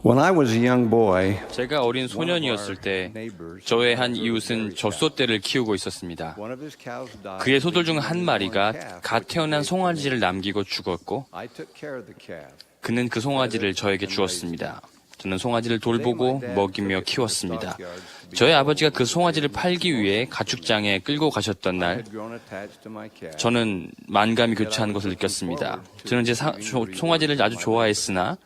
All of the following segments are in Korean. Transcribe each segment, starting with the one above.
When I was a young boy, 제가 어린 소년이었을 때 저의 한 이웃은 젖소떼를 키우고 있었습니다. one of his cows died. 그의 소들 중 한 마리가 갓 태어난 송아지를 남기고 죽었고 I took care of the calf. 그는 그 송아지를 저에게 주었습니다. 저는 송아지를 돌보고 먹이며 키웠습니다. 저의 아버지가 그 송아지를 팔기 위해 가축장에 끌고 가셨던 I 날 had grown attached to my calf. 저는 만감이 교차하는 것을 느꼈습니다. 저는 제 송아지를 아주 좋아했으나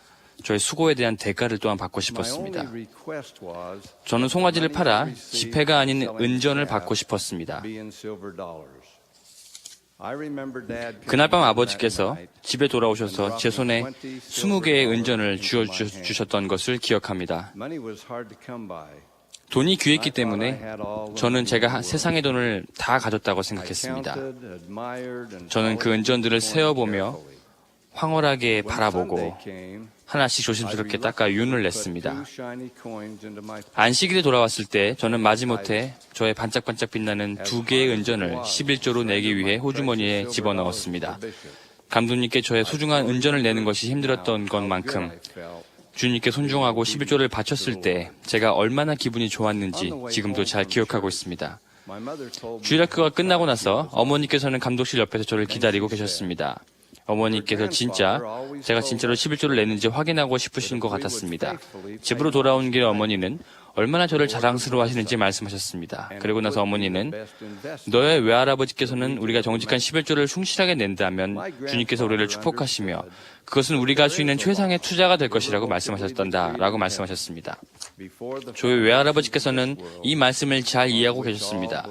저의 수고에 대한 대가를 또한 받고 My 싶었습니다. only request was 저는 송아지를 팔아 지폐가 아닌 은전을 받고 싶었습니다. be in silver dollars. I remember Dad 그날 밤 아버지께서 집에 돌아오셔서 제 손에 20개의 은전을 쥐어주셨던 것을 기억합니다. Money was hard to come by. 돈이 귀했기 때문에 저는 제가 세상의 돈을 다 가졌다고 I 생각했습니다. counted, admired, and 저는 그 followed 은전들을 the 세어보며 carefully. 황홀하게 When 바라보고 Sunday came, 하나씩 I 조심스럽게 닦아 윤을 put 냈습니다. two shiny coins into my 안식일에 돌아왔을 때 저는 마지못해 저의 반짝반짝 빛나는 2개의 은전을 11조로 내기 위해 호주머니에 집어넣었습니다. 감독님께 저의 소중한 은전을 내는 것이 힘들었던 것만큼 주님께 손중하고 11조를 바쳤을 때 제가 얼마나 기분이 좋았는지 지금도 잘 기억하고 있습니다. My mother told me 주일학교가 끝나고 나서 어머니께서는 감독실 옆에서 저를 기다리고 계셨습니다. 어머니께서 제가 진짜로 11조를 냈는지 확인하고 싶으신 것 같았습니다. 집으로 돌아온 길에 어머니는 얼마나 저를 자랑스러워 하시는지 말씀하셨습니다. 그리고 나서 어머니는 너의 외할아버지께서는 우리가 정직한 11조를 충실하게 낸다면 주님께서 우리를 축복하시며 그것은 우리가 할 수 있는 최상의 투자가 될 것이라고 말씀하셨단다라고 말씀하셨습니다. 저의 외할아버지께서는 이 말씀을 잘 이해하고 계셨습니다.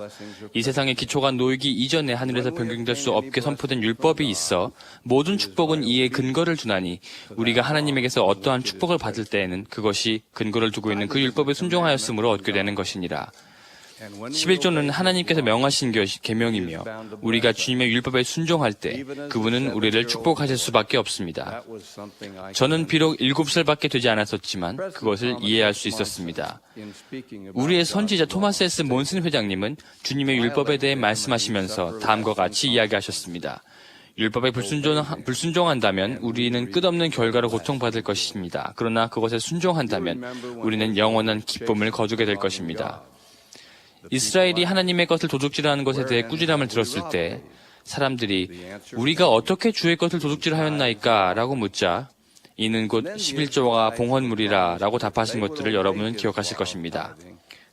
이 세상의 기초가 놓이기 이전에 하늘에서 변경될 수 없게 선포된 율법이 있어 모든 축복은 이에 근거를 두나니 우리가 하나님에게서 어떠한 축복을 받을 때에는 그것이 근거를 두고 있는 그 율법에 순종하였으므로 얻게 되는 것이니라. 11조는 하나님께서 명하신 계명이며 우리가 주님의 율법에 순종할 때 그분은 우리를 축복하실 수밖에 없습니다. 저는 비록 7살밖에 되지 않았었지만 그것을 이해할 수 있었습니다. 우리의 선지자 토마스 S. 몬슨 회장님은 주님의 율법에 대해 말씀하시면서 다음과 같이 이야기하셨습니다. 율법에 불순종한다면 우리는 끝없는 결과로 고통받을 것입니다. 그러나 그것에 순종한다면 우리는 영원한 기쁨을 거두게 될 것입니다. 이스라엘이 하나님의 것을 도둑질하는 것에 대해 꾸지람을 들었을 때 사람들이 우리가 어떻게 주의 것을 도둑질하였나이까? 라고 묻자 이는 곧 11조가 봉헌물이라 라고 답하신 것들을 여러분은 기억하실 것입니다.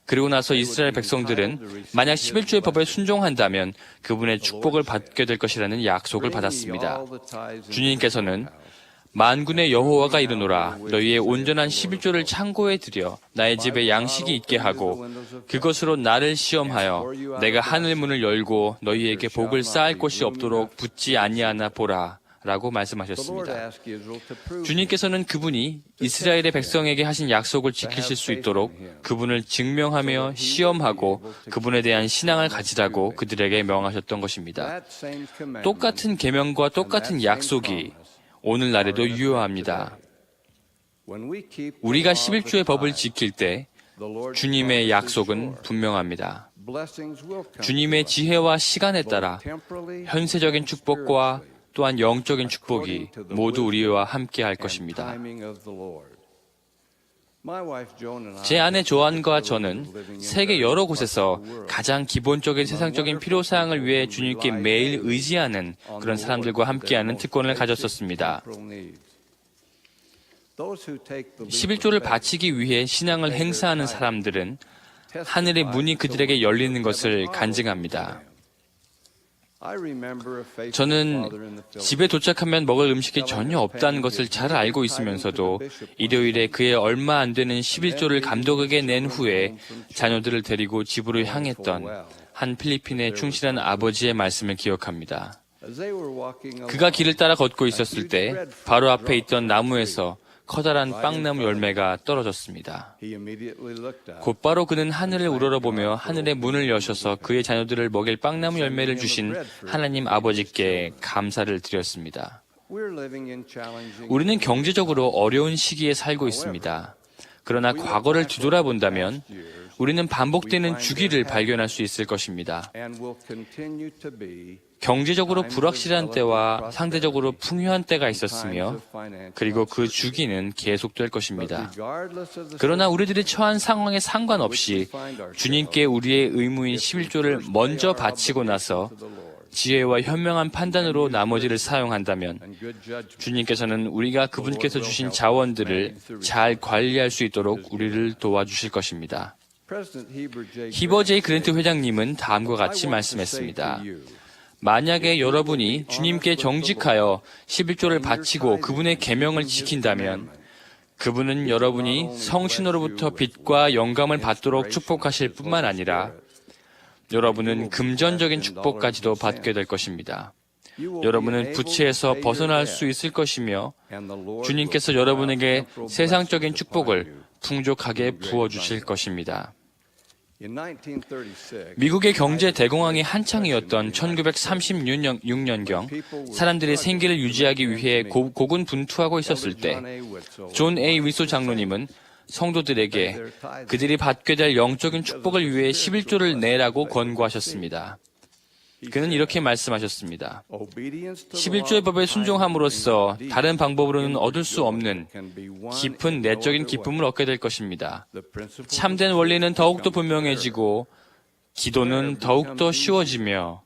그리고 나서 이스라엘 백성들은 만약 11조의 법에 순종한다면 그분의 축복을 받게 될 것이라는 약속을 받았습니다. 주님께서는 만군의 여호와가 이르노라 너희의 온전한 11조를 창고에 들여 나의 집에 양식이 있게 하고 그것으로 나를 시험하여 내가 하늘 문을 열고 너희에게 복을 쌓을 곳이 없도록 붙지 아니하나 보라 라고 말씀하셨습니다. 주님께서는 그분이 이스라엘의 백성에게 하신 약속을 지키실 수 있도록 그분을 증명하며 시험하고 그분에 대한 신앙을 가지라고 그들에게 명하셨던 것입니다. 똑같은 계명과 똑같은 약속이 오늘날에도 유효합니다. 우리가 11조의 법을 지킬 때 주님의 약속은 분명합니다. 주님의 지혜와 시간에 따라 현세적인 축복과 또한 영적인 축복이 모두 우리와 함께 할 것입니다. 제 아내 조안과 저는 세계 여러 곳에서 가장 기본적인 세상적인 필요사항을 위해 주님께 매일 의지하는 그런 사람들과 함께하는 특권을 가졌었습니다. 11조를 바치기 위해 신앙을 행사하는 사람들은 하늘의 문이 그들에게 열리는 것을 간증합니다. 저는 집에 도착하면 먹을 음식이 전혀 없다는 것을 잘 알고 있으면서도 일요일에 그의 얼마 안 되는 11조를 감독에게 낸 후에 자녀들을 데리고 집으로 향했던 한 필리핀의 충실한 아버지의 말씀을 기억합니다. 그가 길을 따라 걷고 있었을 때 바로 앞에 있던 나무에서 커다란 빵나무 열매가 떨어졌습니다. 곧바로 그는 하늘을 우러러보며 하늘의 문을 여셔서 그의 자녀들을 먹일 빵나무 열매를 주신 하나님 아버지께 감사를 드렸습니다. 우리는 경제적으로 어려운 시기에 살고 있습니다. 그러나 과거를 뒤돌아본다면 우리는 반복되는 주기를 발견할 수 있을 것입니다. 경제적으로 불확실한 때와 상대적으로 풍요한 때가 있었으며 그리고 그 주기는 계속될 것입니다. 그러나 우리들이 처한 상황에 상관없이 주님께 우리의 의무인 11조를 먼저 바치고 나서 지혜와 현명한 판단으로 나머지를 사용한다면 주님께서는 우리가 그분께서 주신 자원들을 잘 관리할 수 있도록 우리를 도와주실 것입니다. 히버 제이 그랜트 회장님은 다음과 같이 말씀했습니다. 만약에 여러분이 주님께 정직하여 11조를 바치고 그분의 계명을 지킨다면 그분은 여러분이 성신으로부터 빛과 영감을 받도록 축복하실 뿐만 아니라 여러분은 금전적인 축복까지도 받게 될 것입니다. 여러분은 부채에서 벗어날 수 있을 것이며 주님께서 여러분에게 세상적인 축복을 풍족하게 부어주실 것입니다. 미국의 경제 대공황이 한창이었던 1936년경 사람들이 생계를 유지하기 위해 고군분투하고 있었을 때 존 A. 위소 장로님은 성도들에게 그들이 받게 될 영적인 축복을 위해 11조를 내라고 권고하셨습니다. 그는 이렇게 말씀하셨습니다. 11조의 법에 순종함으로써 다른 방법으로는 얻을 수 없는 깊은 내적인 기쁨을 얻게 될 것입니다. 참된 원리는 더욱더 분명해지고 기도는 더욱더 쉬워지며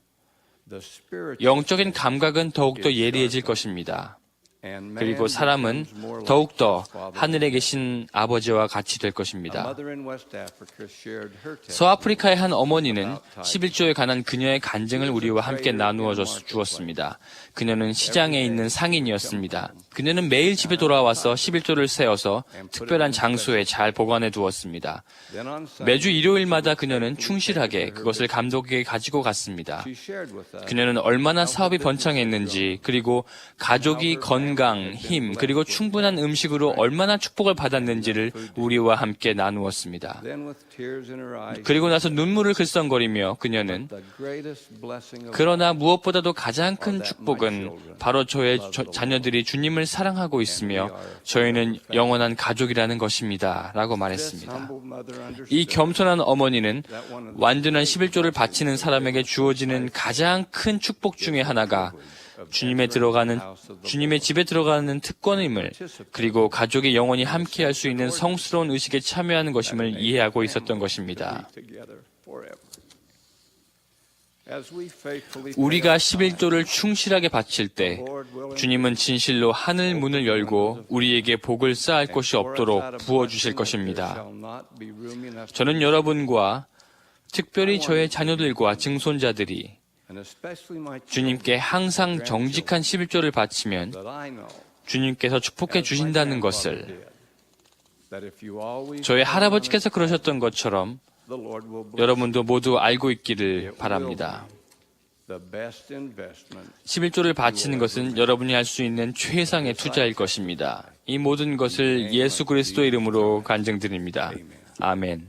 영적인 감각은 더욱더 예리해질 것입니다. 그리고 사람은 더욱더 하늘에 계신 아버지와 같이 될 것입니다. 서아프리카의 한 어머니는 11조에 관한 그녀의 간증을 우리와 함께 나누어 주었습니다. 그녀는 시장에 있는 상인이었습니다. 그녀는 매일 집에 돌아와서 11조를 세어서 특별한 장소에 잘 보관해 두었습니다. 매주 일요일마다 그녀는 충실하게 그것을 감독에게 가지고 갔습니다. 그녀는 얼마나 사업이 번창했는지, 그리고 가족이 건강, 힘, 그리고 충분한 음식으로 얼마나 축복을 받았는지를 우리와 함께 나누었습니다. 그리고 나서 눈물을 글썽거리며 그녀는 그러나 무엇보다도 가장 큰 축복은 바로 저의 자녀들이 주님을 사랑하고 있으며 저희는 영원한 가족이라는 것입니다. 라고 말했습니다. 이 겸손한 어머니는 완전한 11조를 바치는 사람에게 주어지는 가장 큰 축복 중에 하나가 주님의 집에 들어가는 특권임을, 그리고 가족이 영원히 함께할 수 있는 성스러운 의식에 참여하는 것임을 이해하고 있었던 것입니다. 우리가 11조를 충실하게 바칠 때 주님은 진실로 하늘 문을 열고 우리에게 복을 쌓을 곳이 없도록 부어주실 것입니다. 저는 여러분과 특별히 저의 자녀들과 증손자들이 주님께 항상 정직한 11조를 바치면 주님께서 축복해 주신다는 것을, 저의 할아버지께서 그러셨던 것처럼 여러분도 모두 알고 있기를 바랍니다. 11조를 바치는 것은 여러분이 할 수 있는 최상의 투자일 것입니다. 이 모든 것을 예수 그리스도의 이름으로 간증드립니다. 아멘.